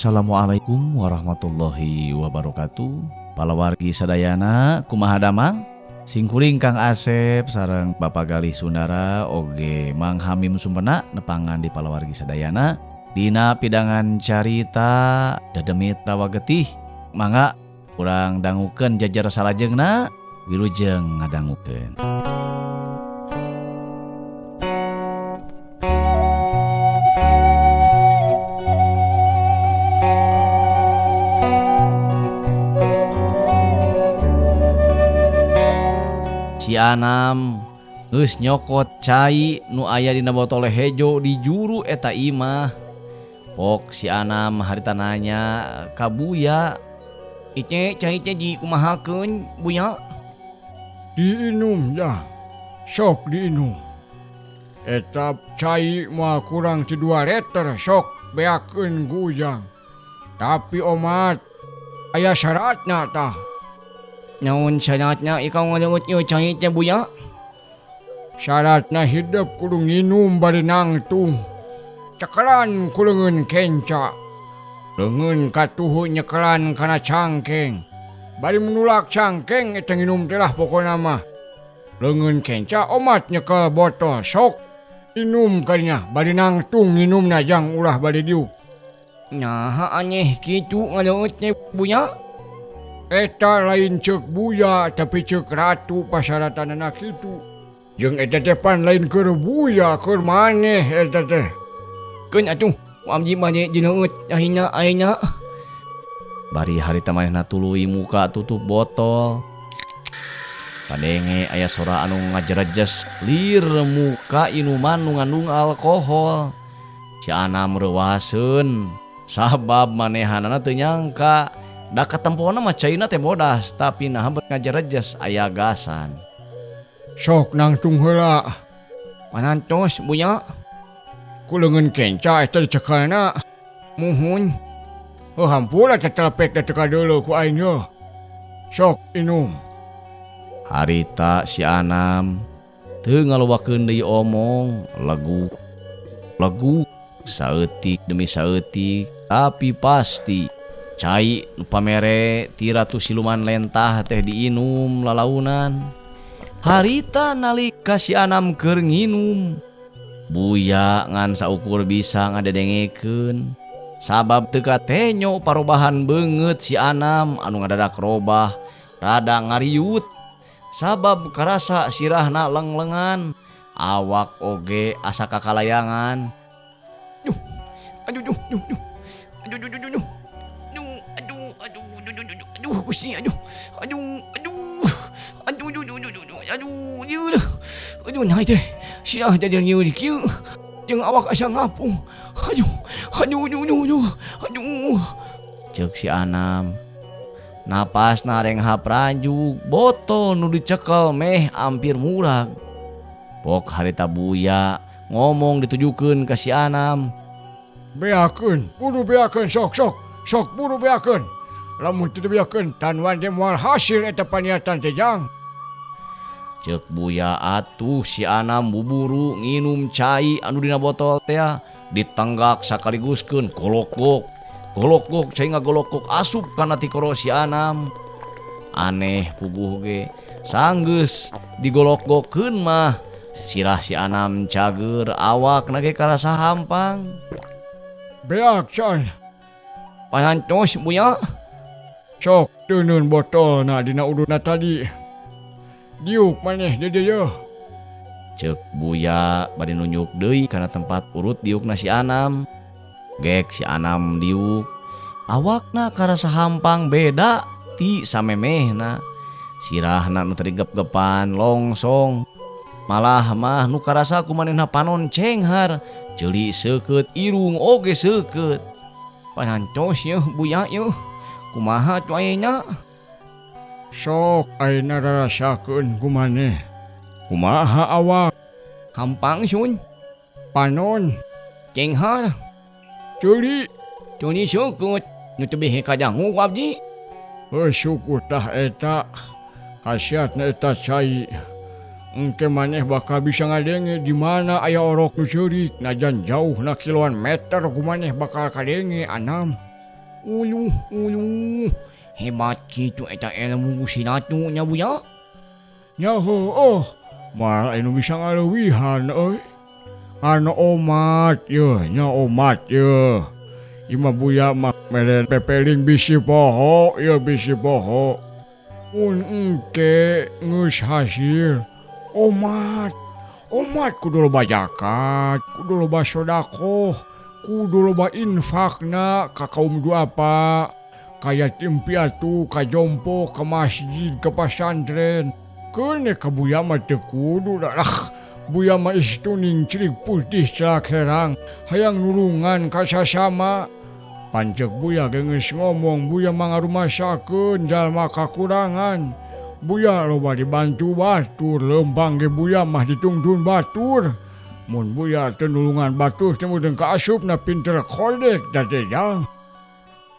Assalamualaikum warahmatullahi wabarakatuh. Palawargi sadayana kumaha damang? Singkuring Kang Asep sareng Bapak Galih Sundara oge Mang Hamim Sumpena nepangan di palawargi sadayana dina pidangan carita Dedemit Rawa Getih. Mangga urang dangukeun jajar salajengna wilujeng ngadangukeun. Si Anam geus nyokot cai nu aya dina botol hejo di juru eta imah. Pok si Anam harita nanya ka Buya, "Ice cai teh dikumahakeun, Buya?" "Diinum ya, sok diinum. Eta cai moal kurang ti 2 liter sok beakeun gujang. Tapi omat aya syaratna tah." Naon syaratna ikaw ngaleuweut ieu cai teh, Buya? Syaratna hidup kudu nginum bari nangtung. Cekelan ku leungeun kenca. Leungeun katuhu nyekelan kana cangkeng. Bari menulak cangkeng eta nginum teh lah pokona mah. Leungeun kenca omat nyekel botol sok inum kadinya bari nangtung nginumna jang ulah bari diuk. Nyaha aneh kitu ngaleuweut teh, Buya? Eta lain ceuk Buya tapi ceuk ratu pasyaratanana kitu. Jeung eta teh pan lain keur Buya keur maneh eta teh. Keun atuh, ku abdi mah dileuweut ayeuna. Bari harita manehna tuluy muka tutup botol. Padenge aya sora anu ngajerejes lir muka inuman nu ngandung alkohol. Si Anam reuwaseun sabab manehanana teu nyangka da katempona mah caina teh bodas tapi nah bet ngajerejes aya gasan. Sok nangtung heula. Panantos, Buya? Ku leungeun kenca eta dicekelna. Muhun. Hampura teh telepek da teu kadeuleuh ku aing yeuh. Sok inum. Harita si Anam teu ngaluwakeun deui omong, leguk saeutik demi saeutik tapi pasti cai nu pamere ti Ratu Siluman lentah teh diinum lalaunan. Harita nalika si Anam keur nginum, Buya ngan saukur bisa ngadedengekeun. Sabab teu katenyo parobahan beungeut si Anam anu ngadadak robah, rada ngariut. Sabab karasa sirahna lenglengan, awak oge asa kakalayangan. Gusti, naik teh, siah jadi nyieu di kieu, jeung awak asa ngapung, Ceuk si Anam, napasna reng hapranjuk, botol nu dicekel meh ampir murag. Pok harita Buya ngomong ditujukeun ka si Anam, "Beakeun, kudu beakeun sok buru beakeun. Lamun teu beakeun tan wande moal hasil eta paniatan teh jang." Ceuk Buya atuh si Anam buburu nginum cai anu dina botol teh ditenggak sakaliguskeun golok-gok cai ngagolok-gok asup kana ti koro si Anam. Aneh puguh ge sanggeus digolok-gokkeun mah sirah si Anam cager awakna ge karasa hampang. "Beak can." Panantos, Buya? "Sok teuneun botolna dina uduna tadi. Diuk maneh di dieu." Ceuk Buya bari nunjuk deui kana tempat urut diukna si Anam. Gek si Anam diuk, awakna karasa hampang beda ti samemehna. Sirahna nu terigep-gepan longsong. Malah mah nu karasa ku manehna panon cenghar, ceuli seukeut irung oge seukeut. Panantos yeuh Buya yeuh, kumaha tu ayeuna? "Sok ayeuna rarasakeun ku maneh. Kumaha awak? Hampang sun, Panon? cenghar, Ceuli?" ceuli seukeut, nu teu behe kadangu ku abdi. Syukur tah eta. Khasiatna eta cai. Engke maneh bakal bisa ngadenge di mana aya orok nu ceurik najan jauh na kiloan meter ku maneh bakal kadenge Anam. uluh. Hebat gitu eta ilmu sinatunya buya. Nyaho malah anu bisa ngalewihan anu omat ye nya omat ye. Ima buya mah meren pepeling bisi poho ya bisi poho. Mun engke geus hasil omat kudu loba zakat, kudu loba sedekah, kudu loba infakna ka kaum duafa. Kaya tim piatu, ka jompo, ke masjid, ke pesantren. Kene ka buya mah teu kudu lah. Buya mah istuning cilik putih celak herang, hayang nulungan ka sasama. Pancek buya geus ngomong, buya mangarumasakeun jalma kakurangan. Buya loba dibantu batur, lembang ge buya mah ditungtun batur. Mun buya teu nulungan batur teh meudeung ka asupna pinter kodek teh jang.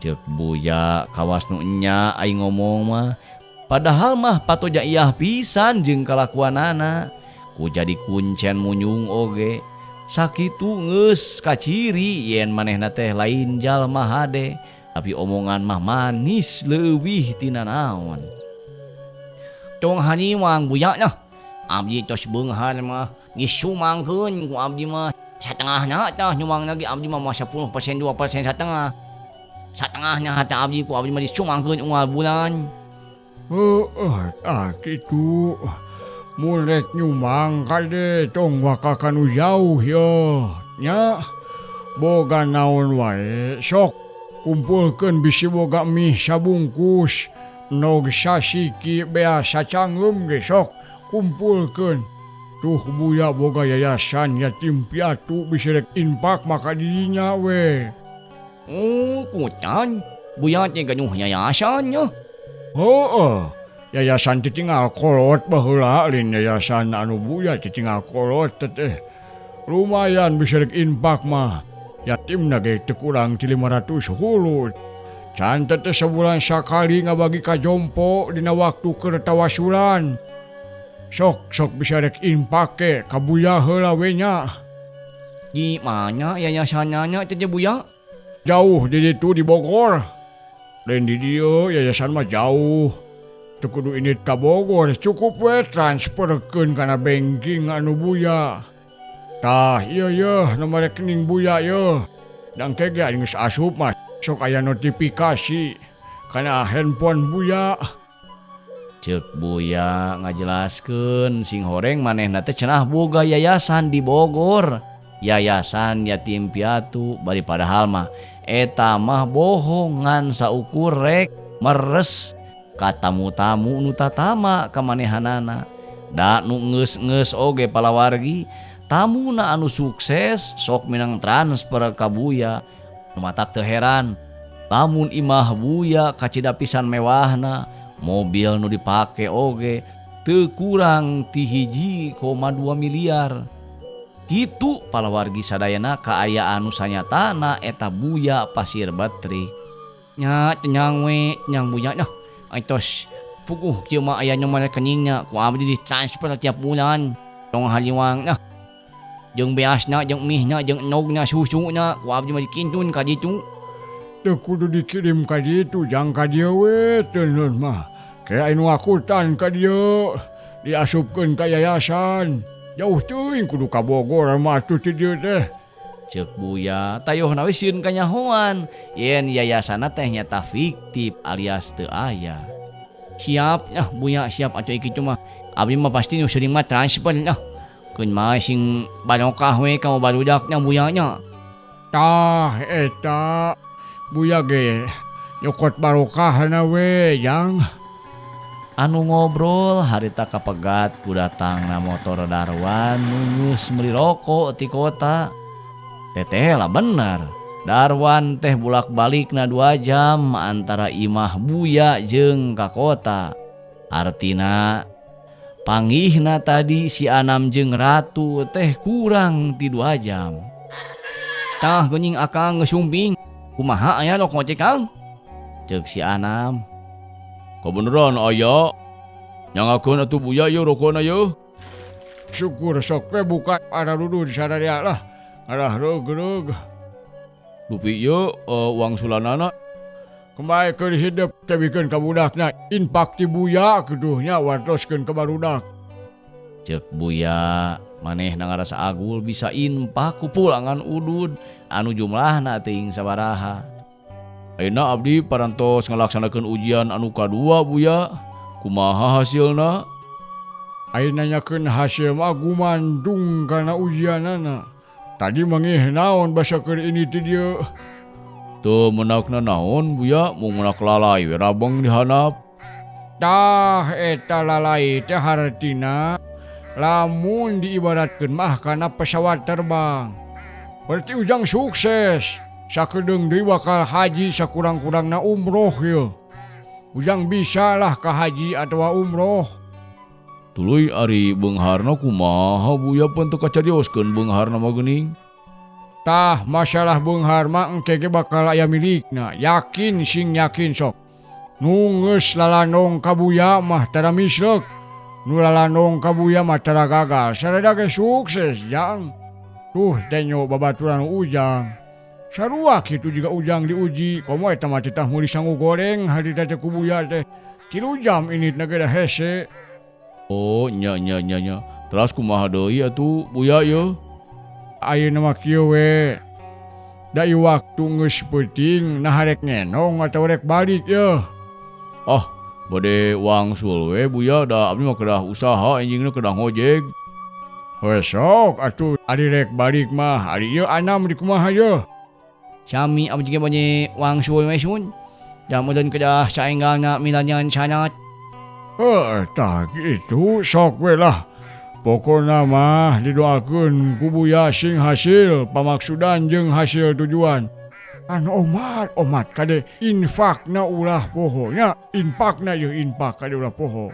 Cek buya kawas nu enya aing ngomong mah. Padahal mah patoja iyah pisan jeung kalakuanana. Ku jadi kuncen munyung oge. Sakitu geus kaciri yen manehna teh lain jalma hade, tapi omongan mah manis leuwih tina naon. Tong haniwang buya nya. Abdi tos beunghar mah geus sumangkeun ku abdi mah satengahna tah nyumang lagi abdi mah 10% 2% satengah. Satengahnya hata abdi ku abdi mah disumangkeun unggal bulan. Kitu. Mun rek nyumang kade tong waka kanu jauh yo. Nya boga naon wae sok kumpulkeun bisi boga mie sabungkus. Nog sasiki bea sacangeum ge sok kumpulkeun. Tuh buya boga yayasan yatim piatu bisa rek infak maka dirinya we. Putan, buya teh gaduh yayasannya. Yayasan titinggal kolot baheula lin yayasan anu buya titinggal kolot teh. Lumayan bisa rek infak mah. Yatimna ge teu kurang ti 500 hulut. Can teh sebulan sakali ngabagi ka jompo dina waktu keur tawasulan. Sok bisa rek infak ke ka buya heula we nya. Di mana yayasannya teh buya? Jauh di ditu di Bogor. Lain di dieu yayasan mah jauh. Teu kudu init ka Bogor, cukup we transferkeun kana banking anu buya. Tah ieu nomor rekening buya yeuh. Dan kege geus asup mah sok aya notifikasi kana handphone buya. Cek buya ngajelaskeun sing horeng manehna teh cenah boga yayasan di Bogor. Yayasan yatim piatu bari padahal mah eta mah bohongan saukur rek meres ka tamu-tamu nu tatama ka manehanana. Da nu geus oge palawargi tamuna anu sukses sok minang transfer ka buya. Nu matak teu heran lamun imah buya kacida pisan mewahna, mobil nu dipake oge teu kurang ti 1,2 miliar. Kitu palawargi sadayana kaayaan nu sanyatana eta buya pasir batrik. Nya cenyang we nyang buya nya. Aitos puguh kieu mah aya nomor rekeningna ku abdi ditransfer tiap bulan. Tong haliwang nya. Jeung beasna jeung mihna jeung enogna susuna ku abdi mah dikintun ka ditu. Teu kudu dikirim ka ditu jang ka dieu we teu mah. Kaya anu akutan ka dieu diasupkeun ka yayasan. Jauh teuing kudu ka Bogor mah atuh ti dieu teh. Cek buya tayohna we sieun ka nyahoan yen yayasanna teh nyata fiktif alias teu aya. Siap nya buya siap atuh kitu mah. Abdi mah pasti nu sering mah transfer nya. Keun mah sing barokah we ka barudaknya buya nya. Tah eta buya ge nyokot barokahna we jang. Anu ngobrol harita kapegat ku datangna motor Darwan nungus meuli rokok ti kota. Teteh lah bener. Darwan teh bulak-balikna 2 jam antara imah buya jeung ka kota. Artina panggihna tadi si Anam jeung Ratu teh kurang ti 2 jam. Tah geuning akang geus sumping. Kumaha aya rok ngojek Kang? Ceuk si Anam. Kebeneran aya. Nyangakeun atuh buya yeuh rokona yeuh. Syukur sok we buka ada dudu di sadaya lah. Alah reug. Dupi ieu uang sulanana kembali ke hidup tebikeun ka budakna infak ti buya kudunya wartoskeun ka barudak. Cek buya maneh ngarasa agul bisa infak ku pulangan udud anu jumlahna teuing sabaraha. Ayeuna abdi parantos ngalaksanakeun ujian anu kadua buya. Kumaha hasilna? Ayeuna nanyakeun hasil mah gumandung kana ujianana. Tadi mangih naon basa keur ini ti dieu. Tuh menakna naon buya mung menak lalai we rabeng dihanap. Tah eta lalai teh hartina lamun diibaratkeun mah kana pesawat terbang. Berarti ujang sukses. Sakedeung deui bakal haji sakurang-kurangna umroh ye. Ujang bisa lah ka haji atawa umroh. Tuluy ari beungharna kumaha buya pun teu kacarioskeun beungharna mah geuning. Tah masalah beunghar mah engke ge bakal aya milikna, yakin sing yakin sok. Nu geus lalanong ka buya mah tara misrek, nu lalanong ka buya mah tara gagal, sarada ge sukses jang. Tuh tenyo babaturan ujang. Sarua kitu juga ujang diuji, komo eta mah teh meuli sangu goreng harita teh ku buya teh. 3 jam ini negara hese. Oh nya. Terus kumaha deui atuh buya ye? Ayeuna mah kieu we. Da ieu waktu geus peuting nah rek ngenong atawa rek balik ye. Ah, bade wangsul we buya da abdi mah kedah usaha enjingna kedah ngojek. Besok atuh ari rek balik mah ari ieu anam di kumaha ye. Sami abdi ge banye wangsul we sun. Da mudeun kedah saenggalna milanyan sanat. Tah gitu sok we lah. Pokona mah didoakeun ku buya sing hasil pamaksudan jeung hasil tujuan. Anu omat kade infakna ulah pohonya, infakna jeung infak kade ulah poho.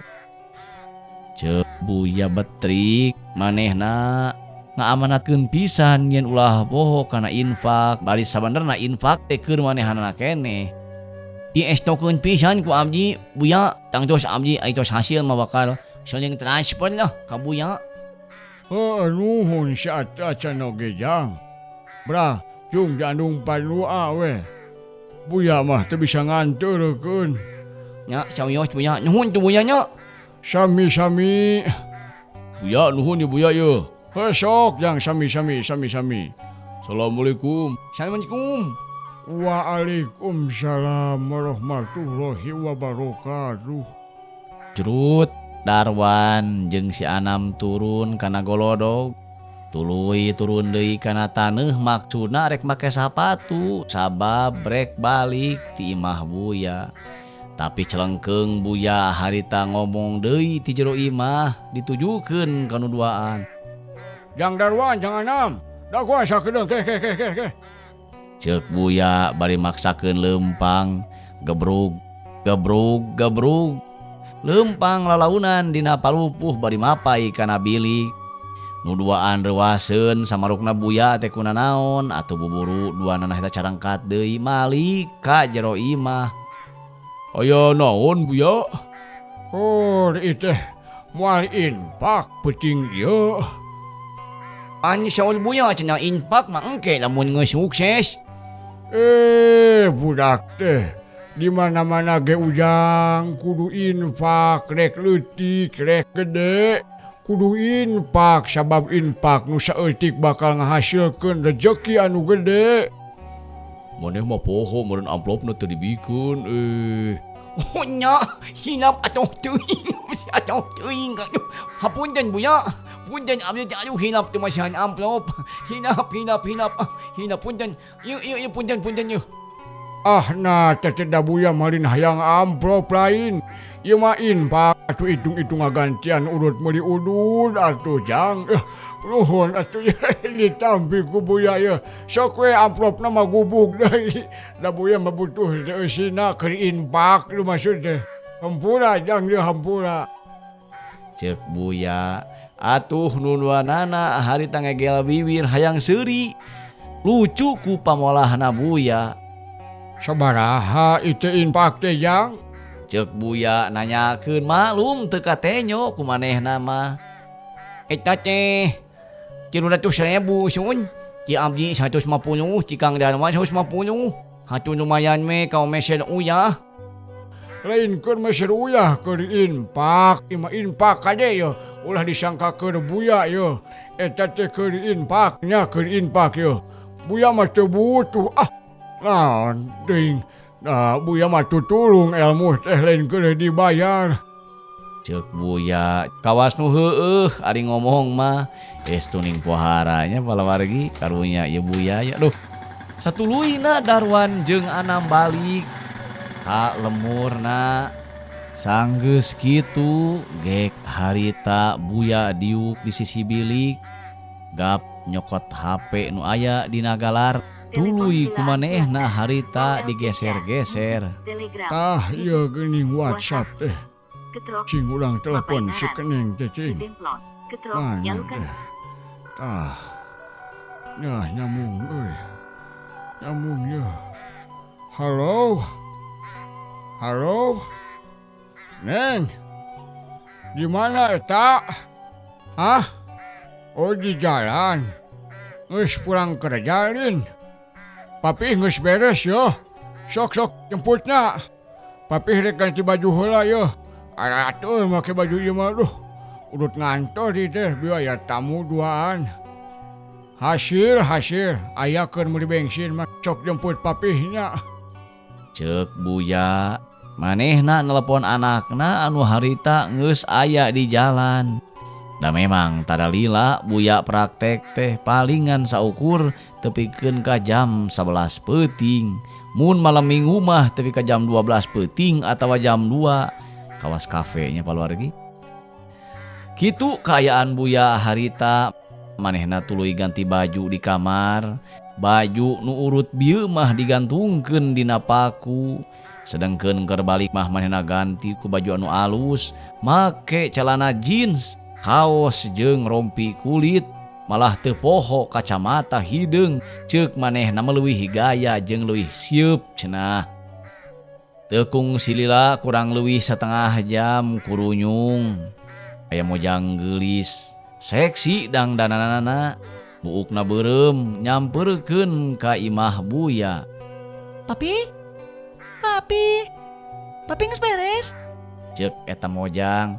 Cek buya betrik manehna ngaamanatkeun pisan yen ulah poho kana infak, bari sabenerna infak teh keur manehanana keneh. Diestokeun pisan ku abdi buya, tangtos abdi aya tos hasil mah bakal saling transfer lah ka buya. Nuhun acan oge jang. Brah, jung jandung panua we. Buya mah teu bisa nganturkeun. Nya sawios buya, nuhun tu buya nya. Sami-sami. Buya nuhun ya buya ye. Sok jang sami-sami. Assalamualaikum. Assalamualaikum. Waalaikumsalam warahmatullahi wabarakatuh. Jerut Darwan jeung si Anam turun kana golodog. Tuluy turun deui kana taneuh maksudna rek make sapatu sabab rek balik ti imah buya. Tapi celengkeung buya harita ngomong deui ti jero imah ditujukeun ka nu duaan. Jang Darwan, jang Anam. Da kuasa kedeung ke. Ceuk buya bari maksakeun leumpang gebrug. Leumpang lalaunan dina palupuh bari mapai kana bilik. Nu duaan reuaseun samarukna buya teh kunanaon atuh buburu duanana eta carangkat deui malik ka jero imah. Aya naon buya? Oh, iteh moal infak penting ieu. Ani saul buya cenah infak mah engke lamun geus sukses. Budak teh di mana-mana ge ujang kudu infak rek leutik rek gede. Kudu infak sabab infak nu saeutik bakal ngahasilkeun rejeki anu gede. Maneh mah poho meureun amplopna teu dibikeun Oh nya, hinap atuh teuing hapunten buya. Punten abdi teh aduh hinap teu masihan amplop. Hinap punten. Ieu punten ieu. Nah teh da buya malin hayang amplop lain. Ieu mah infak atuh hitung-hitung gantian urut meuli udud atuh jang. Nuhun atuh ditampi ku buya ye. Sok we amplopna mah gubuk deui. Da buya mah butuh eusina keur infak lu maksud teh. Hampura jang ye hampura. Ceuk buya atuh nunuanana harita ngegel bibir hayang seuri. Lucu ku pamolahna buya. Sabaraha itu infak teh jang? Ceuk buya nanyakeun maklum teu katenyo ku manehna mah. Eta teh 300.000 sun. Ci abdi 150, ci Kang Darman 150. Hatun lumayan me kau mesel uyah. Lain keur meser uyah keur infak, ima infak kade yo. Ulah disangka keur buya yo. Eta teh keur infaknya keur infak yo. Buya mah teu butuh naon teuing. Nah, buya mah tutulung ilmu teh lain keur dibayar. Cek Buya kawas nu heueuh ari ngomong mah tuning poharanya palawargi karunya ieu Buya ya duh satuluyna Darwan jeung Anam balik ka lemurna sanggeus kitu gek harita Buya diuk di sisi bilik gap nyokot HP nu aya di nagalar tuluy kumanehna harita digeser-geser. Tah ieu geuning WhatsApp teh. Cing ulang telepon si Keneng teh cing. Mana teh? Tah. Nyah nyambung euy. Nyambung ya. Halo. Halo. Neng. Di mana eta? Hah? Oh di jalan. Geus pulang kerja Lin. Papi geus beres yo. Sok-sok jemputna. Papi rek ganti baju heula yo. Atuh make baju ieu mah duh. Urut ngantor di teh biaya tamu duaan. Hasil aya keur meuli bensin mah sok jemput papihnya. Cek Buya manehna nelpon anakna anu harita geus aya di jalan. Da memang tada lila Buya praktek teh palingan saukur tepikeun ka jam 11 peuting. Mun malam minggu mah tepi ka jam 12 peuting atawa jam 2 kawas kafenya paluargi. Kitu kaayaan Buya harita manehna tuluy ganti baju di kamar. Baju nu urut bieu mah digantungkeun dina paku. Sedengkeun keur balik mah manehna ganti ku baju anu alus, make celana jeans, kaos jeung rompi kulit. Malah teu poho kacamata hideung, ceuk manehna mah leuwih gaya jeung leuwih sieup cenah. Tekung silila kurang leuwih setengah jam kurunyung. Aya mojang geulis, seksi dang dananana. Buukna beureum nyamperkeun ka imah Buya. Papi geus beres? Ceuk eta mojang.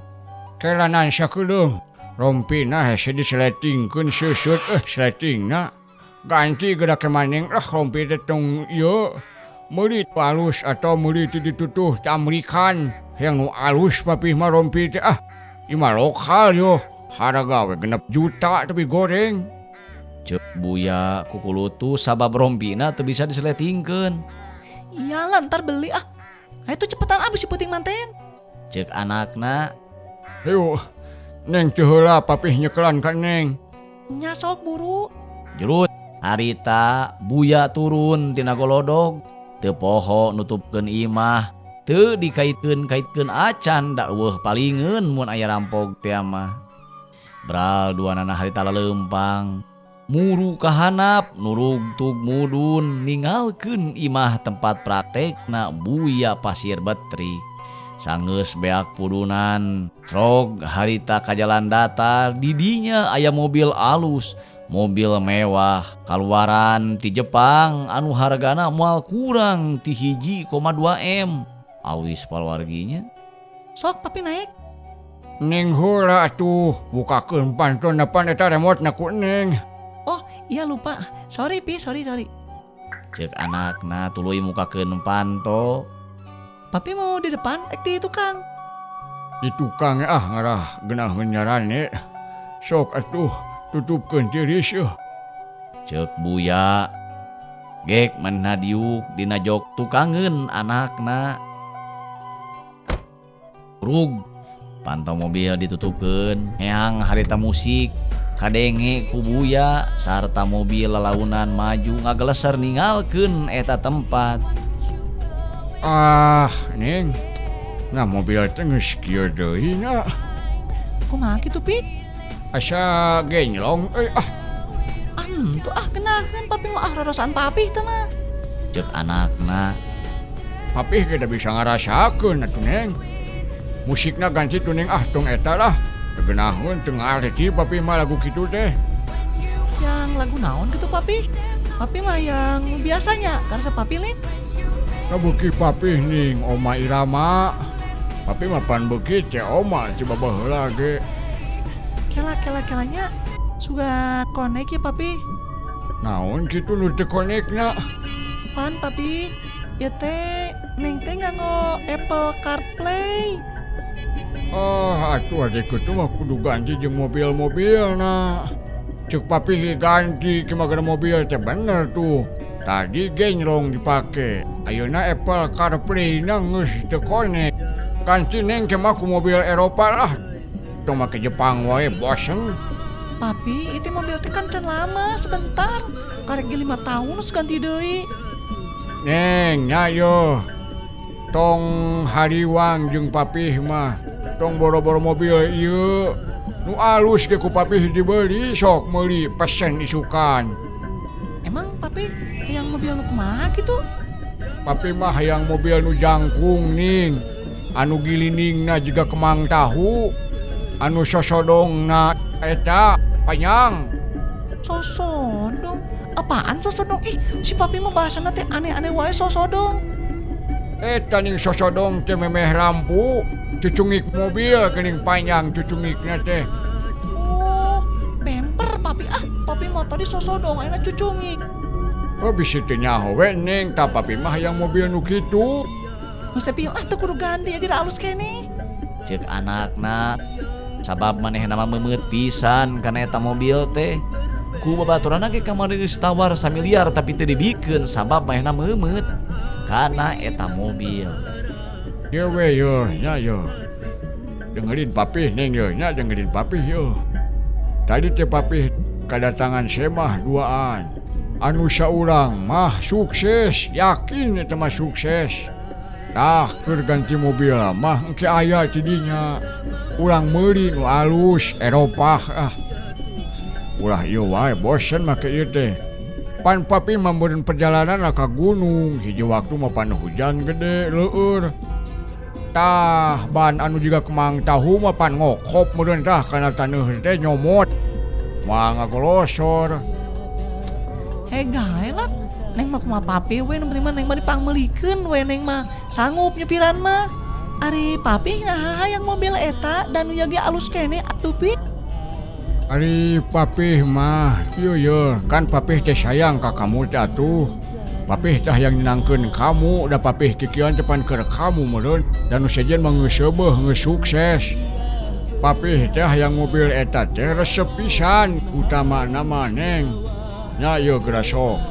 Kelanan sakedeung. Rompina hese diseletingkeun seusut seletingna. Ganti geura maneng rompi teh tong ieu. Meuli tu alus atau meuli tu ditutuh ti Amerikan. Yang nu alus papih mah rompi teh imah lokal yo. Harga we 6 juta tapi goreng. Ceuk Buya kukulutu sabab rompina teu bisa diseletingkeun. Iyalah ntar beli Ayo tuh cepetan abis si peuting manten. Ceuk anakna. Heuh. Neng teu heula papih nyekelan ka Neng. Nya sok buru. Jurut harita Buya turun tina golodog. Teu poho nutupkeun imah, teu dikaitkeun acan da eueuh palingeun mun aya rampog teh mah. Bral duanana harita laleumpang, muru ka handap nurug tug mudun ningalkeun imah tempat praktekna Buya pasir betrik. Sanggeus beak pudunan, rog harita ka jalan datar, di dinya aya mobil alus. Mobil mewah kaluaran ti Jepang anu hargana moal kurang ti 1,2 M. Awis paluarginya. Sok papi naik. Neng heula atuh bukakeun panton depan eta remote-na ku Neng. Oh iya lupa. Sorry Pi, sorry. Ceuk anakna tuluy mukakeun panto. Papi mau di depan di tukang. Di tukang ngarah geunah nyarane. Sok atuh tutupkeun tiris yeuh. Ceuk Buya gek manehna diuk dina jok tukangeun anakna. Rug pantau mobil ditutupkeun, heang harita musik kadenge ku Buya sarta mobil lalaunan maju ngageleser ningalkeun eta tempat. Neng. Nah mobil teh geus kieu deui na. Kumaha kitu Pi? Asa genylong Antu kenakan papi mah rarosaan papi teh mah. Ceuk anakna. Papi kita bisa ngarasakeun atuh Neng. Musikna ganti tuh Neng tong eta lah. Geunahun teu ngarti papi mah lagu kitu teh. Yang lagu naon gitu papi? Papi mah yang biasanya karena papi Lin. Beuki papih ning Oma Irama. Papi mapan beuki teh Oma coba baheula ge. Kelanya sudah connect ya papi. Naon kitu nu teu konekna? Pan papi, ya teh neng teh nganggo Apple CarPlay. Atuh adek itu mah kudu ganti jeung mobil-mobilna. Cek papi ganti ke magana mobil teh bener tuh. Tadi genrong dipake. Ayeuna Apple CarPlay na geus teu konek. Ganti neng ke mah ku mobil Eropa lah. Tong make Jepang wae bosen. Papi, itu mobil teh kan can lama sebentar. Karek 5 tahun terus ganti deui. Neng, nya yo. Tong hariwang jeung papih mah. Tong boro-boro mobil ieu. Nu alus ge ku papih dibeli sok meuli pesen isukan. Emang papi yang mobil nu kumaha gitu? Papi mah hayang mobil nu jangkung ning. Anu giliningna jiga kemang tahu. Anu sosodongna eta panjang. Sosodong? Apaan sosodong? Ih, si papi mah bahasana teh aneh-aneh wae sosodong. Eta ning sosodong teh memeh lampu. Cucungik mobil kening panjang cucungikna teh. Oh, bemper papi. Papi mau tadi sosodong enak cucungik. Bisa teh nyaho we neng, ta papi mah hayang mobil nu kitu. Masa pieu teu kudu ganti ya geura alus kene. Cek anakna sabab manehna mah meumeut pisan kana eta mobil teh. Ku babaturan ge kamari geus tawar 1 miliar tapi teu dibikeun sabab manehna meumeut kana eta mobil. Yo we yo, nya yo. Dengerin papi neng yo, nya dengerin papi yo. Tadi teh papi kedatangan semah duaan. Anu saurang mah sukses, yakin eta mah sukses. Tah keur ganti mobil mah engke aya tidinya. Urang meuli nu alus Eropah. Ulah ieu wae bosen make ieu teh. Pan papi mameureun perjalanan ka gunung, hiji waktu mah pan hujan gede leueur. Tah ban anu juga kemang tahu mah pan ngokop meureun tah kana taneuh teh nyomot. Moal ngagolosor. Gae lah. Neng mah kumaha papi we nu penting mah neng mah dipangmelikeun we neng mah sanggup nyepiran mah. Ari papi nah hayang mobil eta dan nu ge alus kene atuh pi. Ari papih mah, yo kan papih teh sayang ka kamu teh atuh. Papih teh yang nyenangkeun kamu, da papih kikieuan teh pan keur kamu meureun dan nu sejen mah geus seubeuh geus sukses. Papih teh hayang mobil eta teh resep pisan, utamana mah neng. Nya ieu geura sok.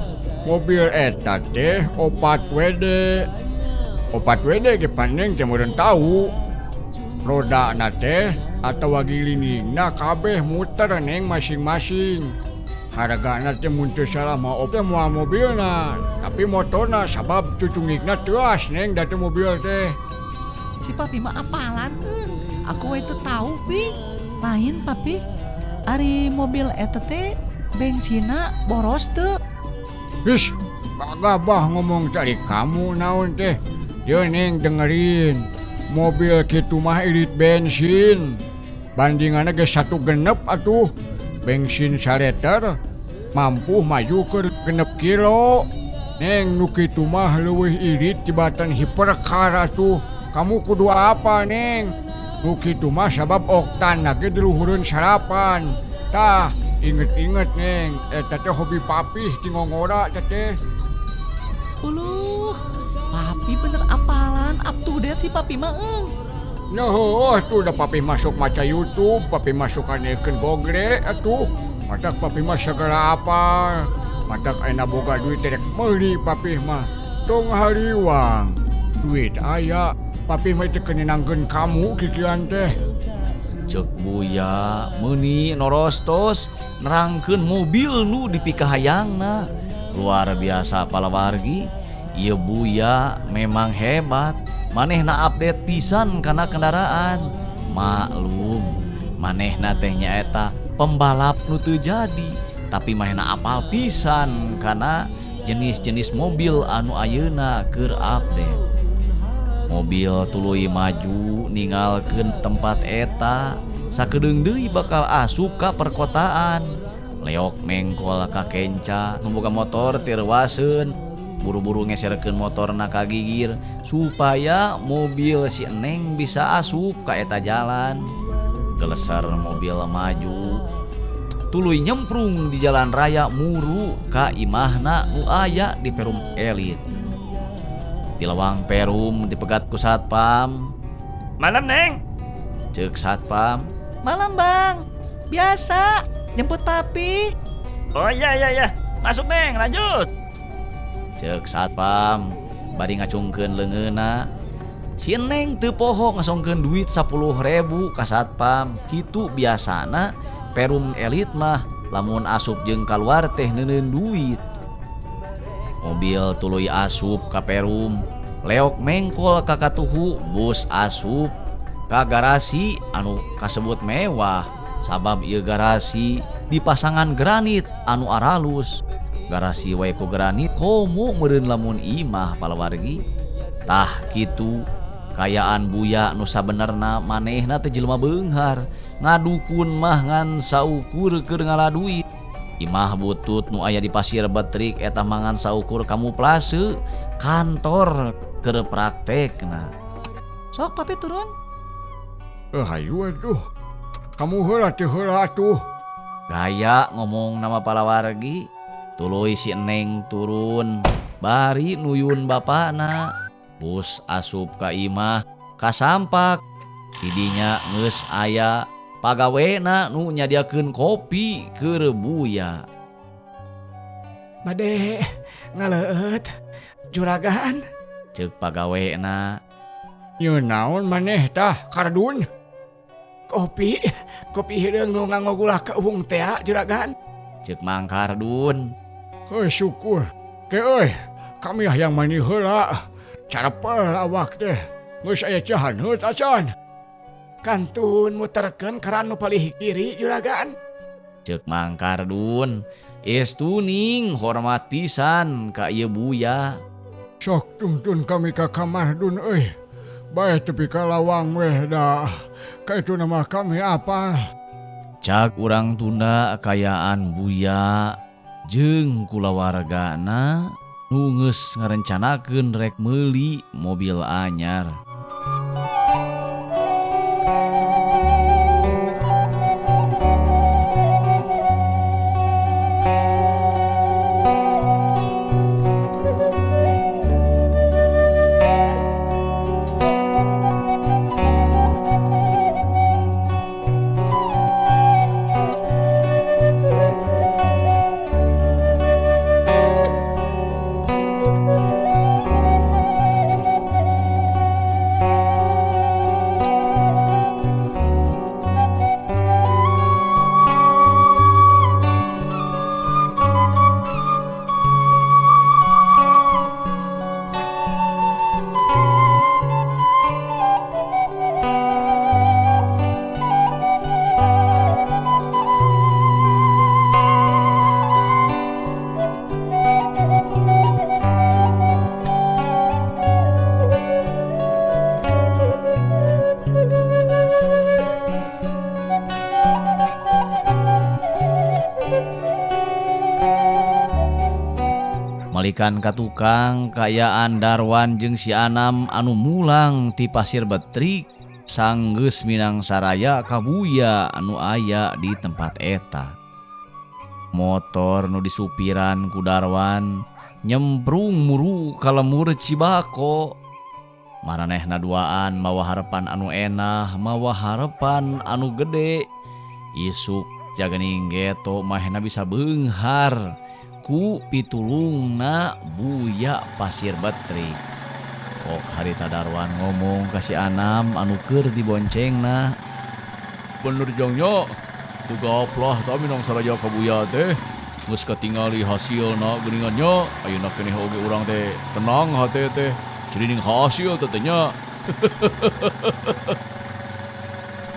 Mobil eta teh 4 WD. 4 WD ge pan neng teh meureun tahu. Rodana teh atawa giliningna kabeh muter neng masing-masing. Hargana teh mun teu salah mah teh moal mobilna, tapi motorna sabab cucungikna teuas neng da teh mobil teh. Si papi mah apalan aku we teu tahu pi. Lain papi. Ari mobil eta teh bensina boros teu? His, bagabah ngomong cari kamu naon teh. Yo neng dengerin. Mobil kitu mah irit bensin. Bandinganna ge 1,6 atuh. Bensin 1 liter mampu maju ke 6 kilo. Neng nu kitu mah leuwih irit tibatan hipercar atuh. Kamu kudu apa neng? Nu kitu mah sabab oktanna ge diluhureun sarapan. Tah, inget-inget neng, eta teh hobi papih ti ngongora teh. Uluh, papi bener apalan up to date si papi mah Noh, tuh udah papi masuk maca YouTube, papi masuk anekeun Google atuh. Matak papi mah segala apa. Matak ayeuna boga duit terek meuli papi mah. Tong hariwang. Duit aya, papi mah teu kenenangkeun kamu kikieuan teh. Cek buya meuni norostos nerangkeun mobil nu dipikahayangna. Luar biasa palawargi. Ieu buya memang hebat. Manehna update pisan kana kendaraan. Maklum, manehna teh nyaeta pembalap nu teu jadi, tapi manehna apal pisan kana jenis-jenis mobil anu ayeuna keur update. Mobil tuluy maju ninggalkeun tempat eta, sakedeung deui bakal asup ka perkotaan. Leok mengkol ka kenca nu boga motor teu reuaseun. buru-buru ngeserkeun motorna ka gigir supaya mobil si Eneng bisa asup ka eta jalan. Gelesar mobil maju tuluy nyemprung di jalan raya muru ka imahna nu aya di Perum Elit. Di lawang Perum dipegat ku satpam. Malam Neng. Ceuk satpam. Malam bang, biasa jemput papi. Oh iya. Masuk Neng, lanjut. Ceuk satpam bari ngacungkeun leungeunna. Si Neng teu poho ngasongkeun duit 10.000 ka satpam. Kitu biasana Perum Elit mah lamun asup jeung kaluar teh neuneun duit. Mobil tuluy asup ka Perum, leok mengkol ka katuhu bus asup ka garasi anu kasebut mewah. Sabab ieu garasi dipasangan granit anu aralus. Garasi wae ku granit komo meureun lamun imah palawargi. Tah kitu kayaan buya nu sabenerna manehna teh jelema beunghar. Ngadukun mah ngan saukur keur ngala duit. Imah butut nu aya di Pasir Betrik eta mangan saukur kamu plase kantor keur praktekna. Sok papi turun. Hayu atuh. Kamu heula teh heula atuh. Gaya ngomong nama palawargi. Tuluy si Eneng turun bari nuyun bapana. Bus asup ka imah kasampak. Didinya geus aya pagawena nu nyadiakeun kopi keur buya. Bade ngaleut juragan. Ceuk pagawena. Ieu naon maneh tah Kardun? Kopi hideung nu nganggo gula keung teh juragan. Ceuk Mang Kardun. Syukur. Euy, kami yang mani heula. Carepel awak teh. Geus aya cahan heut acan. Kantun muterkeun keran nu palih kiri juragan. Ceuk Mang Kardun. Estuning hormat pisan ka ieu buya. Sok tuntun kami ka kamar Dun euy. Bae tepi ka lawang weh dah. Ka itu nama kami apa? Cak urang tunda kayaan buya jeung kulawargana nu geus ngarencanakeun rek meuli mobil anyar. Malikan ka tukang kayaan Darwan jeung si Anam anu mulang ti Pasir Betrik sanggeus minang saraya ka buya anu aya di tempat eta. Motor nu disupiran ku Darwan nyemprung muru ka lemur Cibako. Maranehna duaan mawa harepan anu enah, mawa harepan anu gede. Isuk jaganing geto mahena bisa beunghar ku pitulungna buya Pasir Betrik. Kok harita Darwan ngomong ka si Anam anu keur diboncengna. Bener jangnya tugaplah kami nang saraja ka buya teh geus katingali hasilna geuningannya. Ayeuna keneh oge urang teh tenang hate teh cirining hasil teh nya.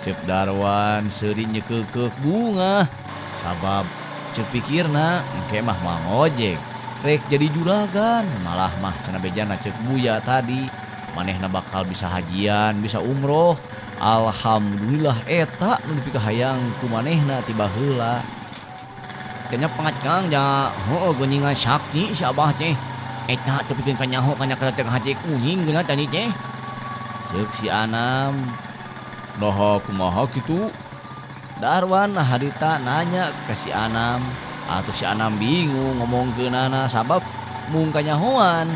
Cep Darwan seuri nyekeukeuh bunga sabab cek pikirna engke mah ngojek rek jadi juragan, malah mah cenah bejana cek buya tadi manehna bakal bisa hajian, bisa umroh. Alhamdulillah eta nu dipikahayang ku manehna ti baheula. Kenya pangat kang ja heueuh geuningan sakti si abah teh Eta tepikeun ka nyaho kana kalatek hati kuning geuna tadi teh. Ceuk si Anam. Nah kumaha kitu? Darwan harita nanya ke si Anam. Atuh si Anam bingung ngomongkeunana sabab mung kanyahoan.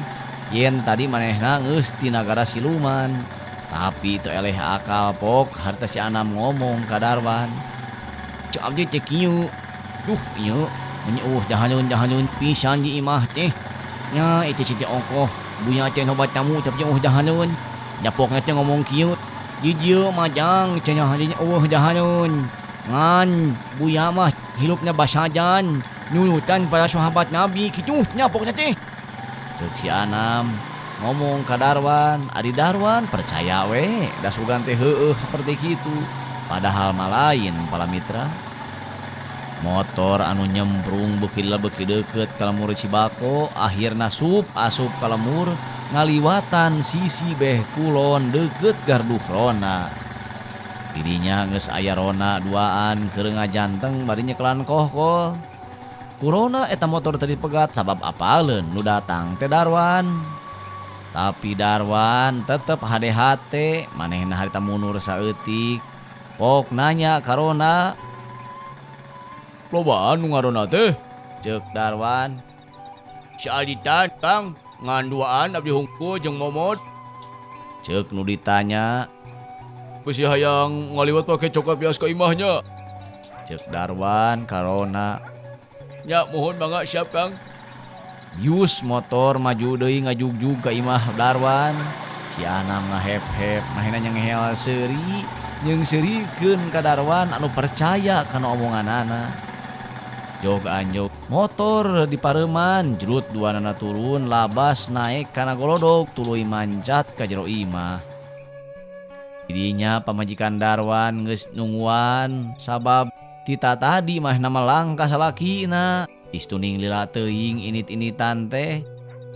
Yen tadi manehna geus ti nagara siluman. Tapi teu eleh akal pok harita si Anam ngomong ka Darwan. Cek abdi cek kieu. Duh ieu menyeuh jahalun pisan di imah teh. Nya itu cinta ongkoh. Buya teh nobat tamu tapi jahalun. Japokna teh ngomong kieu. Jijeu majang cenah hadinya jahalun. Ngan buya mah hilupna basajan. Nurutan para sahabat Nabi kitu nya pokna teh. Ceuk si Anam ngomong ka Darwan. Ari Darwan percaya we da sugan teh heueuh seperti kitu. Padahal mah lain pala mitra. Motor anu nyemprung beuki deukeut ka lemur Cibako akhirna asup ka lemur ngaliwatan sisi beh kulon deukeut gardu Rona. Didinya geus aya Rona duaan keur ngajanteng bari nyekelan kohkol. Kurona eta motor tadi pegat sabab apaleun nu datang teh Darwan. Tapi Darwan tetep hade-hate manehna harita mundur saeutik. Pok nanya ka Rona. Lobaan nu ngarona teh? Ceuk Darwan. Si Aditan Kang ngan duaan abdi hungkul jeung momot. Ceuk nu ditanya. Besi hayang ngaliwat pake coklat bias ka imahnya. Ceuk Darwan ka Rona. Nya mohon mangga siap Kang. Bius motor maju deui ngajugjug ka imah Darwan. Si Anam ngahep-hep mahina nyengehel seuri jeung seurikeun ka Darwan anu percaya kana omonganana. Jog anjog motor di pareuman jerut duanana turun labas naik kana golodog tuluy mancat ka jero imah. Didinya pamajikan Darwan geus nungguan sabab tita tadi mah nama langkah salakina. Istuning lila teuing init-initan teh.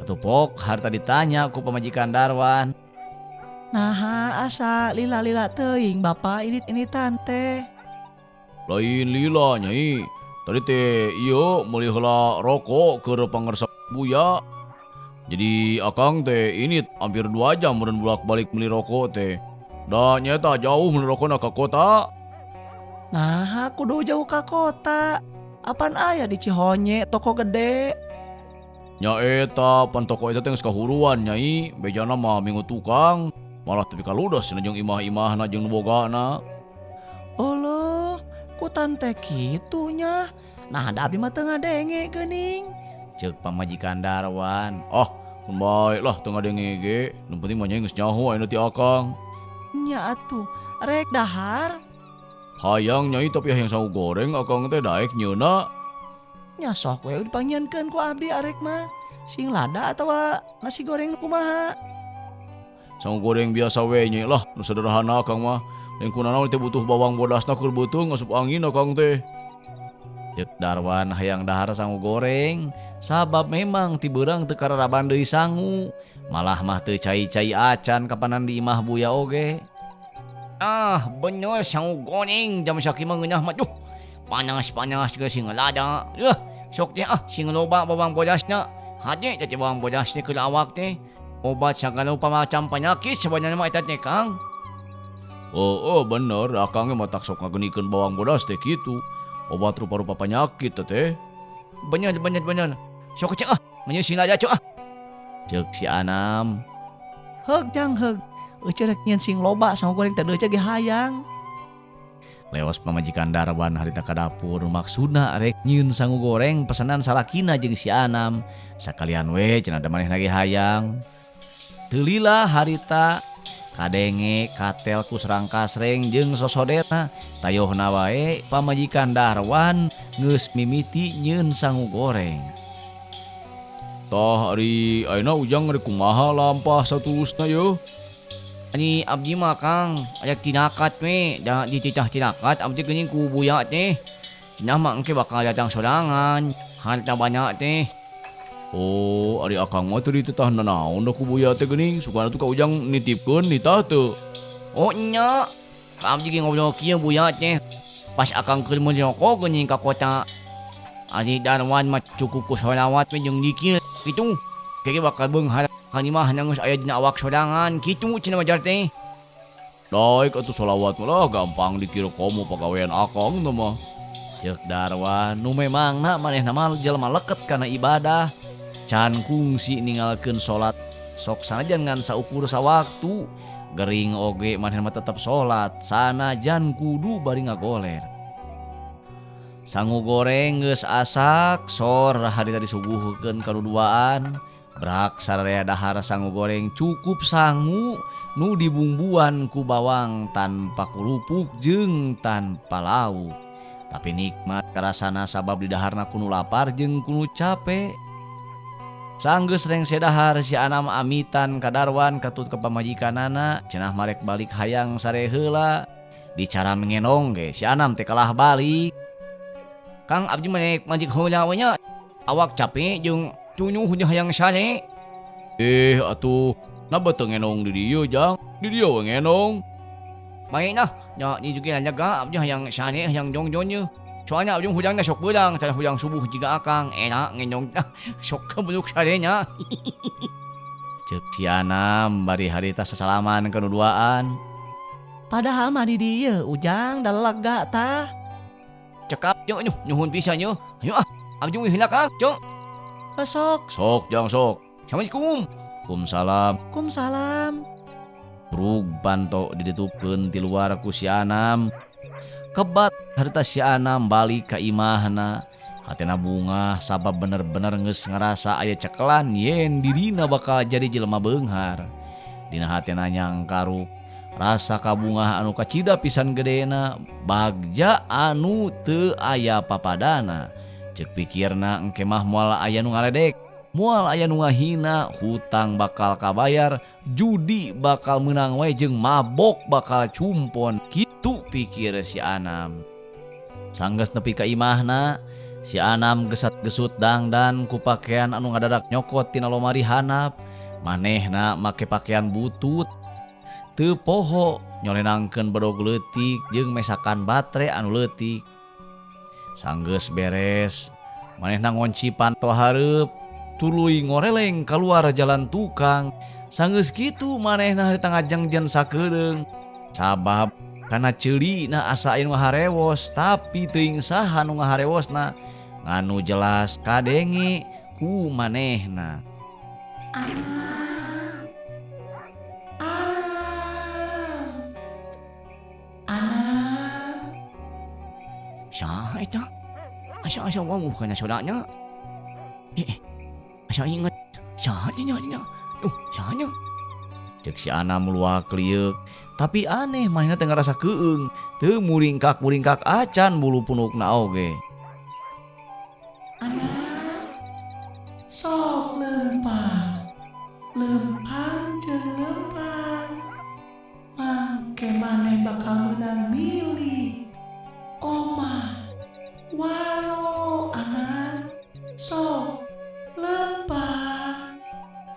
Atupok harta ditanya ku pamajikan Darwan. Nah asa lila-lila teuing Bapak init-initan teh. Lain lila nyai. Tadi teh ieu meuli heula rokok keur pangarsa buya. Jadi akang teh init hampir 2 jam meureun bolak-balik meuli rokok teh. Da nyata jauh meuli rokokna ka kota. Nah kudu jauh ka kota. Apaan aya di Cihonye toko gede? Nya eta pan toko eta teh geus kahuruan nyai. Bejana mah minggu tukang. Malah tepi kaludas cenah jeung imah-imahna jeung nu bogana. Oloh, kutan teh kitunya. Nah, da abdi mah teu ngadenge geuning. Ceuk pamajikan Darwan. Ah, kun bae lah teu ngadenge ge. Nu penting mah nyai geus nyaho ayeuna ti akang. Nya atuh, rek dahar. Hayang nyai tapi hayang sahu goreng akang teh daek nyeuna. Nya sok we dipangieunkeun ku abdi arek mah. Sing lada atawa nasi goreng kumaha? Sahu goreng biasa we nyai lah, nu sederhana akang mah. Lain kunaon teh butuh bawang bodasna keur beuteung ngasup angin akang teh. Ceuk Darwan hayang dahar sangu goreng sabab memang ti beurang teu kararaban deui sangu. Malah mah teu cai-cai acan kapanan di imah buya oge. Ah bener sangu goreng jam sakieu ngeunah mah duh. Panas-panas ge sing lada. Sok teh sing loba bawang bodasna. Hade teh bawang bodasna keur awak teh. Obat sagala macam penyakit sebenarnya mah eta teh Kang. Oh bener, akang mah tak sok ngageunikeun bawang bodas teh kitu. Obat rupa-rupa penyakit teh. Bener. Sok cek menyusin aja cok Ceuk si Anam. Heug jang heug. Eueuh rek nyen sing loba sama goreng teh deuceuk ge hayang. Leos pamajikan Darwan harita ka dapur maksudna rek nyieun sangu goreng pesanan salakina jeung si Anam. Sakalian we cenah da manehna ge hayang. Teu lila harita kadenge katel ku serangkasreng jeung sosodetna tayohna wae pamajikan Darwan geus mimiti nyieun sangu goreng. Tah ari ayeuna ujang rek kumaha lampah satulusna yeuh. Ani abdi mah Kang aya tinakat we da dicicah tinakat abdi geuning ku buya teh. Cenah mah engke bakal datang sorangan harta banyak teh. Oh, ari akang mah teu ditetah nanaon da ku buya teh geuning, sukana tuh ka ujang nitipkeun nitah teu. Oh nya, ka abdi ge ngobrol kieu buya teh. Pas akang keur meuli rokok geuning ka kota. Ari Darwan mah cukup ku sholawat we jeung dikir kitu. kayaknya bakal beunghar kanimah geus aya dina awak sodangan kitu cenah majar teh. Daik atuh sholawat mah gampang dikira komo pagawean akang teh mah. Cek Darwan nu memangna manehna mah jelema leket kana ibadah. Can kungsi ninggalkeun salat sok sanajan ngan saukur sawaktu. Gering oge manehna mah tetep salat sanajan kudu bari ngagoler. Sangu goreng geus asak sor harita disuguhkeun kaduduaan. Brak sararea dahar sangu goreng cukup sangu nu dibumbuan ku bawang tanpa kurupuk jeung tanpa lauk. Tapi nikmat karasana sabab di daharna kuno lapar jeung kuno capek. Sanggeus rengse dahar si Anam amitan ka Darwan katut ke pamajikanana cenah marek balik hayang sare heula. Dicara mengenong ge si Anam teh kalah balik. Kang abdi manek majik heula we nya. Awak capek jeung cunyuh hayang sare. Atuh na beuteung ngenong di dieu jang. Di dieu we ngenong. Baik nah, nya di juga jaga abdi hayang sare hayang jongjonnya. Soalnya abdi hudangna sok beudang, can hudang subuh jiga akang enak ngenyong sok kebeluk sarenya. Cek si Anam bari harita sasalaman kanuduaan. Padahal mah di dieu ujang da lega tah. Cekap yo nyuhun pisan yo. Ayo abdi mah hilak cok. Besok. Sok jang sok. Assalamualaikum. Kumsalam. Kumsalam. Rug panto diditupkeun ti luar ku si Anam. Kebat harita si Anam balik ka imahna. Hatena bunga sabab bener-bener geus ngerasa aya cekelan yen dirina bakal jadi jelema beunghar. Dina hatena nyangkaru rasa kabungah anu kacida pisan gedena bagja anu teu aya papadana. Cek pikirna engke mah moal aya nu ngaledek, moal aya nu ngahina, hutang bakal kabayar, judi bakal menang wae jeung mabok bakal cumpon. Kitu pikir si Anam. Sanggeus nepi ka imahna, si Anam gesat-gesut dangdan ku pakaian anu ngadadak nyokot tina lomari hanap. Manehna make pakaian butut teu poho nyolenangkeun bedog leutik jeung mesakan batre anu leutik. Sanggeus beres manehna ngonci panto hareup tuluy ngoreleng kaluar jalan tukang. Sanggeus kitu manehna harita ngajengjen sakedeung sabab kana ceulina asa anu ngaharewos tapi teuing saha nu ngaharewosna nganu jelas kadenge ku manehna. Saha eta? Asa wanguh kana sodanya. Asa inget saha nya. Sahanya? Cek si Anam luak liuk. Tapi aneh manehna teh ngarasa keung. Teu muringkak acan bulu punukna oge. Sok lempang. Lempang jeung lempang. Mangke maneh bakal menang milih. Oma. Walo anak. Sok lempang.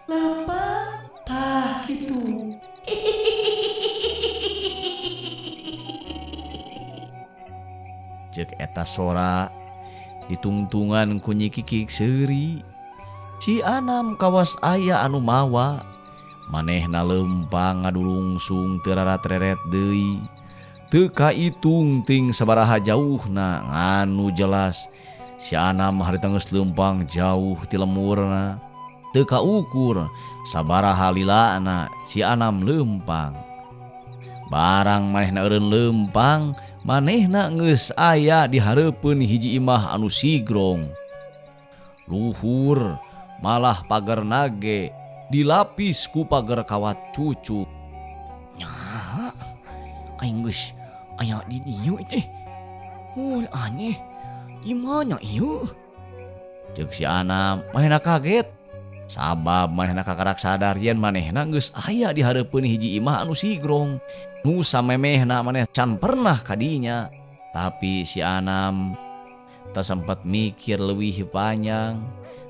Lempang. Tah gitu. Cek eta sora ditungtungan ku Nyi Kikik seuri. Si Anam kawas aya anu mawa. Manehna lempang ngadulungsung teu rarat-reret deui. Teu kaitung ting sabaraha jauhna nganu jelas si Anam harita geus lempang jauh ti lemurna. Teu kaukur sabaraha lilana si Anam lempang. Barang manehna eureun lempang, manehna geus aya di hareupeun hiji imah anu sigrong. Luhur malah pagerna ge dilapis ku pager kawat cucuk. Nyaha? Aing geus aya di dieu teh. Aneh. Gimana ieu? Cek si Anam manehna kaget. Sabab manehna kakarak sadar yen manehna geus aya di hareupeun hiji imah anu sigrong. Nu samemehna maneh can pernah kadinya. Tapi si Anam tak sempat mikir leuwih panjang.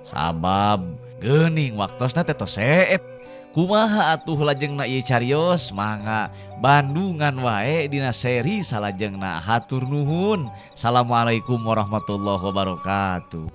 Sabab geuning waktosna teh tos seep. Kumaha atuh lajengna ieu carios mangga Bandungan wae dina seri salajengna. Hatur nuhun. Assalamualaikum warahmatullahi wabarakatuh.